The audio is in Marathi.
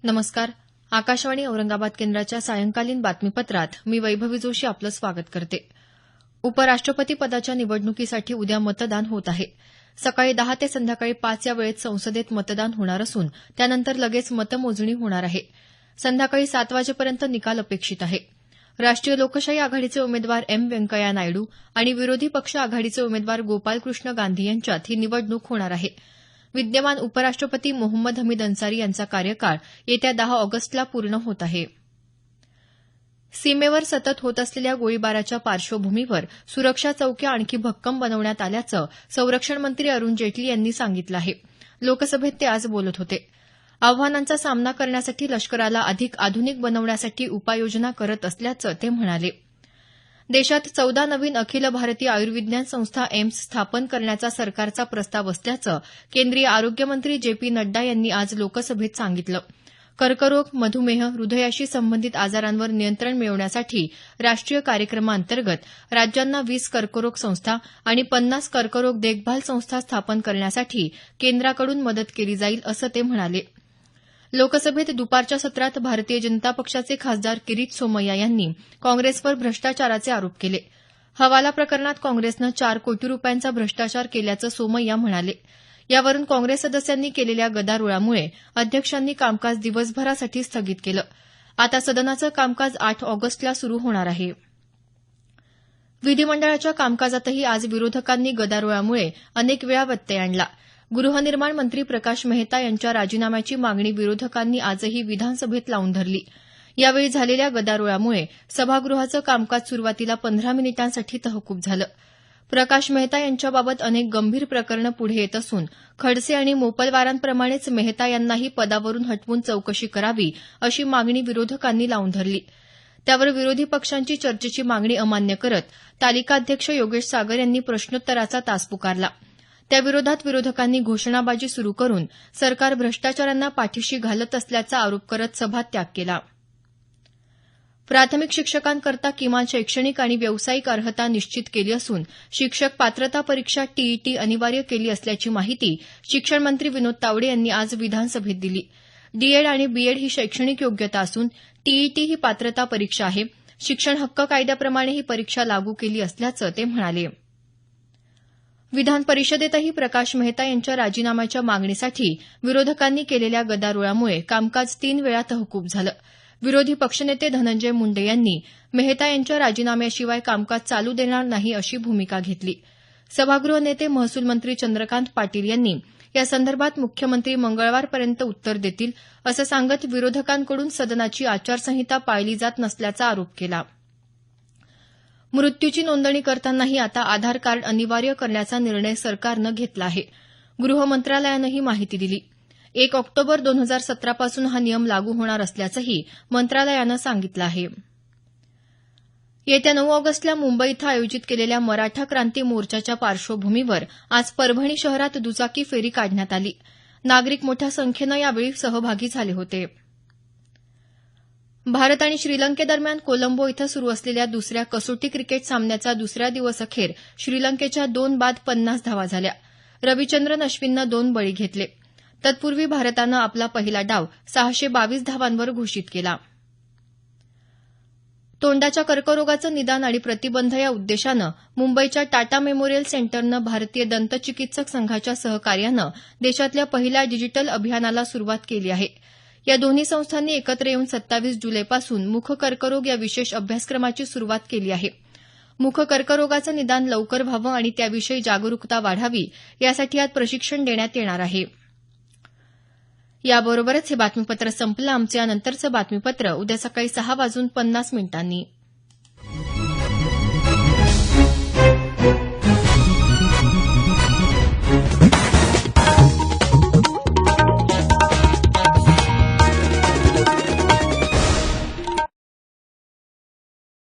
नमस्कार. आकाशवाणी औरंगाबाद केंद्राच्या सायंकालीन बातमीपत्रात मी वैभवी जोशी आपलं स्वागत करते. उपराष्ट्रपती पदाच्या निवडणुकीसाठी उद्या मतदान होत आहे. सकाळी 10 ते संध्याकाळी 5 या वेळेत संसदेत मतदान होणार असून त्यानंतर लगेच मतमोजणी होणार आहे. संध्याकाळी 7 वाजेपर्यंत निकाल अपेक्षित आहे. राष्ट्रीय लोकशाही आघाडीचे उमेदवार एम व्यंकय्या नायडू आणि विरोधी पक्ष आघाडीचे उमेदवार गोपालकृष्ण गांधी यांच्यात ही निवडणूक होणार आहे. विद्यमान उपराष्ट्रपती मोहम्मद हमीद अन्सारी यांचा कार्यकाळ येत्या 10 ऑगस्टला पूर्ण होत आहे. सीमेवर सतत होत असलेल्या गोळीबाराच्या पार्श्वभूमीवर सुरक्षा चौक्या आणखी भक्कम बनवण्यात आल्याचं संरक्षण मंत्री अरुण जेटली यांनी सांगितलं आहे. लोकसभेत ते आज बोलत होते. आव्हानांचा सामना करण्यासाठी लष्कराला अधिक आधुनिक बनवण्यासाठी उपाययोजना करत असल्याचं ते म्हणाले. देशात 14 नवीन अखिल भारतीय आयुर्विज्ञान संस्था एम्स स्थापन करण्याचा सरकारचा प्रस्ताव असल्याचं केंद्रीय आरोग्य मंत्री जे पी नड्डा यांनी आज लोकसभेत सांगितलं. कर्करोग, मधुमेह, हृदयाशी संबंधित आजारांवर नियंत्रण मिळवण्यासाठी राष्ट्रीय कार्यक्रमाअंतर्गत राज्यांना 20 कर्करोग संस्था आणि 50 कर्करोग देखभाल संस्था स्थापन करण्यासाठी केंद्राकडून मदत केली जाईल असं ते म्हणाले. लोकसभेत दुपारच्या सत्रात भारतीय जनता पक्षाचे खासदार किरीट सोमय्या यांनी काँग्रेसवर भ्रष्टाचाराचे आरोप केले. हवाला प्रकरणात काँग्रेसनं 4 कोटी रुपयांचा भ्रष्टाचार केल्याचं सोमय्या म्हणाले. यावरून काँग्रेस सदस्यांनी केलेल्या गदारोळामुळे अध्यक्षांनी कामकाज दिवसभरासाठी स्थगित केलं. आता सदनाचं कामकाज 8 ऑगस्टला सुरू होणार आहे. विधिमंडळाच्या कामकाजातही आज विरोधकांनी गदारोळामुळे अनेक वेळा व्यत्यय आणला. गृहनिर्माण मंत्री प्रकाश मेहता यांच्या राजीनाम्याची मागणी विरोधकांनी आजही विधानसभेत लावून धरली. यावेळी झालेल्या गदारोळामुळे सभागृहाचं कामकाज सुरुवातीला 15 मिनिटांसाठी तहकूब झालं. प्रकाश मेहता यांच्याबाबत अनेक गंभीर प्रकरणं पुढे येत असून खडसे आणि मोपलवारांप्रमाणेच मेहता यांनाही पदावरून हटवून चौकशी करावी अशी मागणी विरोधकांनी लावून धरली. त्यावर विरोधी पक्षांची चर्चेची मागणी अमान्य करत तालिकाध्यक्ष योगेश सागर यांनी प्रश्नोत्तराचा तास पुकारला. त्याविरोधात विरोधकांनी घोषणाबाजी सुरू करून सरकार भ्रष्टाचारांना पाठीशी घालत असल्याचा आरोप करत सभात्याग केला. प्राथमिक शिक्षकांकरता किमान शैक्षणिक आणि व्यावसायिक अर्हता निश्चित केली असून शिक्षक पात्रता परीक्षा टीईटी अनिवार्य केली असल्याची माहिती शिक्षण मंत्री विनोद तावडे यांनी आज विधानसभेत दिली. डीएड आणि बीएड ही शैक्षणिक योग्यता असून टीईटी ही पात्रता परीक्षा आहे. शिक्षण हक्क कायद्याप्रमाणे ही परीक्षा लागू केली असल्याचं ते म्हणाले. विधान परिषदेतही प्रकाश मेहता यांच्या राजीनाम्याच्या मागणीसाठी विरोधकांनी केलेल्या गदारोळामुळे कामकाज 3 वेळा तहकूब झालं. विरोधी पक्षनेते धनंजय मुंडे यांनी मेहता यांच्या राजीनाम्याशिवाय कामकाज चालू देणार नाही अशी भूमिका घेतली. सभागृह नेते महसूल मंत्री चंद्रकांत पाटील यांनी यासंदर्भात मुख्यमंत्री मंगळवारपर्यंत उत्तर देतील असं सांगत विरोधकांकडून सदनाची आचारसंहिता पाळली जात नसल्याचा आरोप केला. मृत्यूची नोंदणी करतानाही आता आधार कार्ड अनिवार्य करण्याचा निर्णय सरकारनं घेतला आहे. गृह मंत्रालयानं ही माहिती दिली. 1 ऑक्टोबर 2017 पासून हा नियम लागू होणार असल्याचंही मंत्रालयानं सांगितलं आहे. येत्या 9 ऑगस्टला मुंबई इथं आयोजित केलेल्या मराठा क्रांती मोर्चाच्या पार्श्वभूमीवर आज परभणी शहरात दुचाकी फेरी काढण्यात आली. नागरिक मोठ्या संख्येनं यावेळी सहभागी झाले होते. भारत आणि श्रीलंकेदरम्यान कोलंबो इथं सुरू असलेल्या दुसऱ्या कसोटी क्रिकेट सामन्याचा दुसऱ्या दिवस अखेर श्रीलंकेच्या 2 बाद 50 धावा झाल्या. रविचंद्रन अश्विननं 2 बळी घेतले. तत्पूर्वी भारतानं आपला पहिला डाव 622 धावांवर घोषित केला. तोंडाच्या कर्करोगाचं निदान आणि प्रतिबंध या उद्देशानं मुंबईच्या टाटा मेमोरियल सेंटरनं भारतीय दंत चिकित्सक संघाच्या सहकार्यानं देशातल्या पहिल्या डिजिटल अभियानाला सुरुवात केली आहे. या दोन्ही संस्थांनी एकत्र येऊन 27 जुलैपासून मुख कर्करोग या विशेष अभ्यासक्रमाची सुरुवात केली आहे. मुख कर्करोगाचं निदान लवकर व्हावं आणि त्याविषयी जागरूकता वाढावी यासाठी यात प्रशिक्षण देण्यात येणार आहे. याबरोबरच हे बातमीपत्र संपलं. आमचं यानंतरचं बातमीपत्र उद्या सकाळी 6:50 मिनिटांनी.